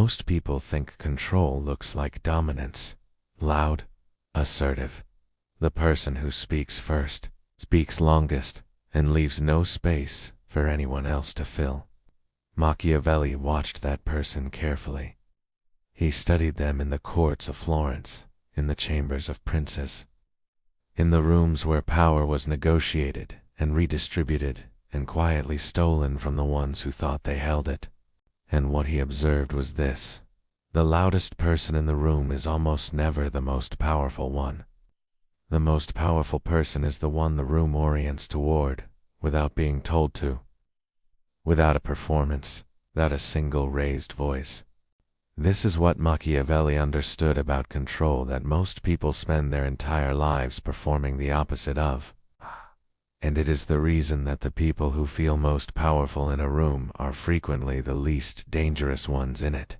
Most people think control looks like dominance, loud, assertive. The person who speaks first, speaks longest, and leaves no space for anyone else to fill. Machiavelli watched that person carefully. He studied them in the courts of Florence, in the chambers of princes, in the rooms where power was negotiated and redistributed and quietly stolen from the ones who thought they held it. And what he observed was this: the loudest person in the room is almost never the most powerful one. The most powerful person is the one the room orients toward, without being told to, without a performance, without a single raised voice. This is what Machiavelli understood about control that most people spend their entire lives performing the opposite of. And it is the reason that the people who feel most powerful in a room are frequently the least dangerous ones in it.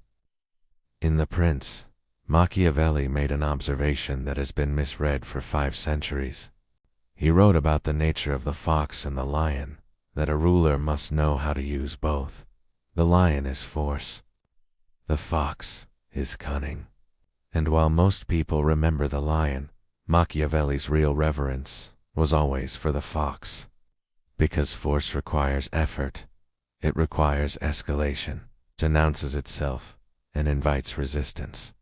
In The Prince, Machiavelli made an observation that has been misread for 5 centuries. He wrote about the nature of the fox and the lion, that a ruler must know how to use both. The lion is force. The fox is cunning. And while most people remember the lion, Machiavelli's real reverence was always for the fox. Because force requires effort, it requires escalation, denounces itself, and invites resistance.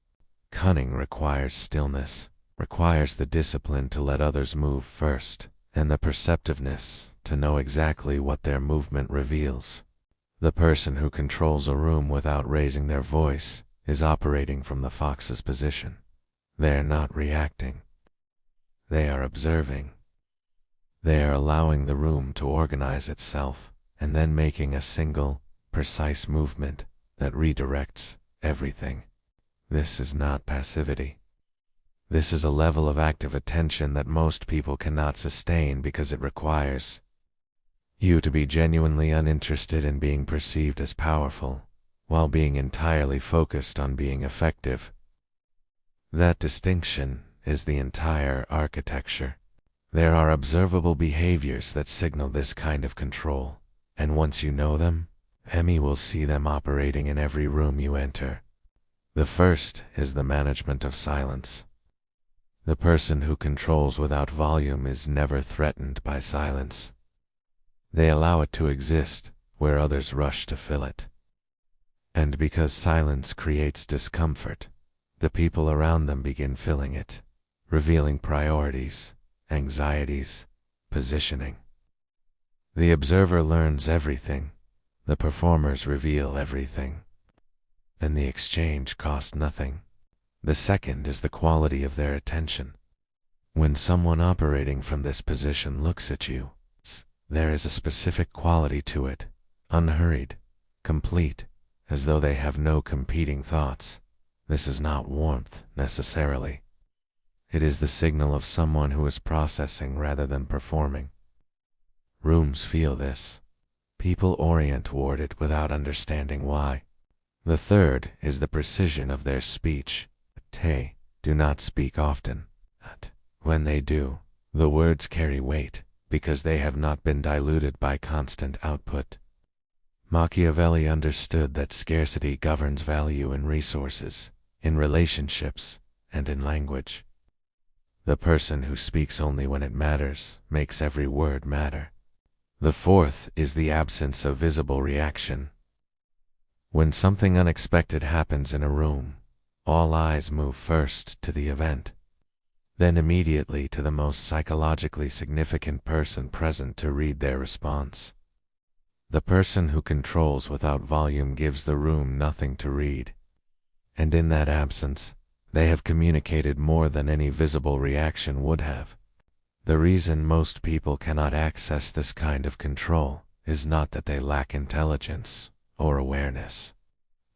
Cunning requires stillness, requires the discipline to let others move first, and the perceptiveness to know exactly what their movement reveals. The person who controls a room without raising their voice is operating from the fox's position. They are not reacting. They are observing. They are allowing the room to organize itself, and then making a single, precise movement that redirects everything. This is not passivity. This is a level of active attention that most people cannot sustain because it requires you to be genuinely uninterested in being perceived as powerful, while being entirely focused on being effective. That distinction is the entire architecture. There are observable behaviors that signal this kind of control, and once you know them, Hemi will see them operating in every room you enter. The first is the management of silence. The person who controls without volume is never threatened by silence. They allow it to exist where others rush to fill it. And because silence creates discomfort, the people around them begin filling it, revealing priorities, anxieties, positioning. The observer learns everything, the performers reveal everything, and the exchange costs nothing. The second is the quality of their attention. When someone operating from this position looks at you, there is a specific quality to it, unhurried, complete, as though they have no competing thoughts. This is not warmth, necessarily. It is the signal of someone who is processing rather than performing. Rooms feel this. People orient toward it without understanding why. The third is the precision of their speech. They do not speak often. When they do, the words carry weight because they have not been diluted by constant output. Machiavelli understood that scarcity governs value in resources, in relationships, and in language. The person who speaks only when it matters makes every word matter. The fourth is the absence of visible reaction. When something unexpected happens in a room, all eyes move first to the event, then immediately to the most psychologically significant person present to read their response. The person who controls without volume gives the room nothing to read, and in that absence, they have communicated more than any visible reaction would have. The reason most people cannot access this kind of control is not that they lack intelligence or awareness.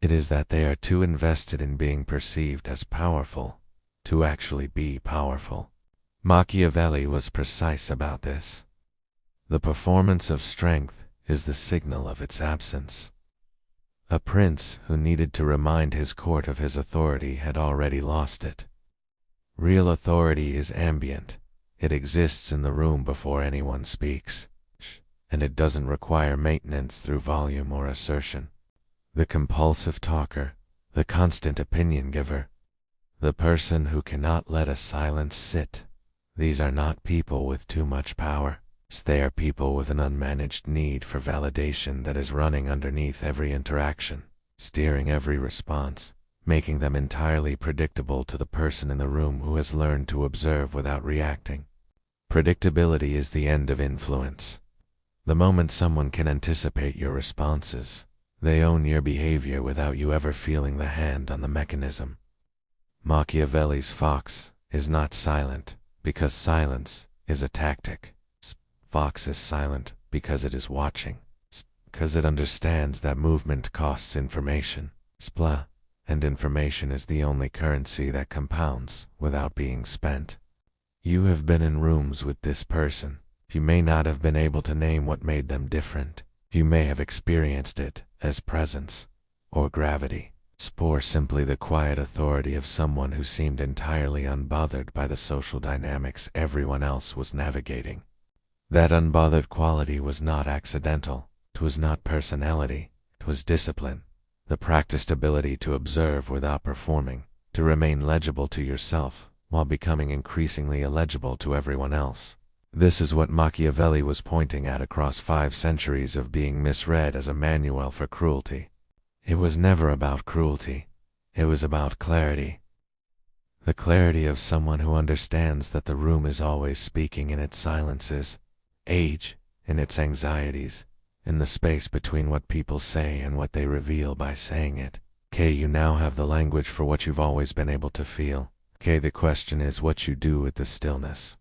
It is that they are too invested in being perceived as powerful to actually be powerful. Machiavelli was precise about this. The performance of strength is the signal of its absence. A prince who needed to remind his court of his authority had already lost it. Real authority is ambient. It exists in the room before anyone speaks, and it doesn't require maintenance through volume or assertion. The compulsive talker, the constant opinion giver, the person who cannot let a silence sit. These are not people with too much power. They are people with an unmanaged need for validation that is running underneath every interaction, steering every response, making them entirely predictable to the person in the room who has learned to observe without reacting. Predictability is the end of influence. The moment someone can anticipate your responses, they own your behavior without you ever feeling the hand on the mechanism. Machiavelli's fox is not silent because silence is a tactic. Fox is silent because it is watching, because it understands that movement costs information. And information is the only currency that compounds without being spent. You have been in rooms with this person. You may not have been able to name what made them different. You may have experienced it as presence or gravity, or simply the quiet authority of someone who seemed entirely unbothered by the social dynamics everyone else was navigating. That unbothered quality was not accidental. It was not personality. It was discipline. The practiced ability to observe without performing, to remain legible to yourself while becoming increasingly illegible to everyone else. This is what Machiavelli was pointing at across 5 centuries of being misread as a manual for cruelty. It was never about cruelty. It was about clarity. The clarity of someone who understands that the room is always speaking in its silences, age, in its anxieties, in the space between what people say and what they reveal by saying it. You now have the language for what you've always been able to feel. The question is what you do with the stillness.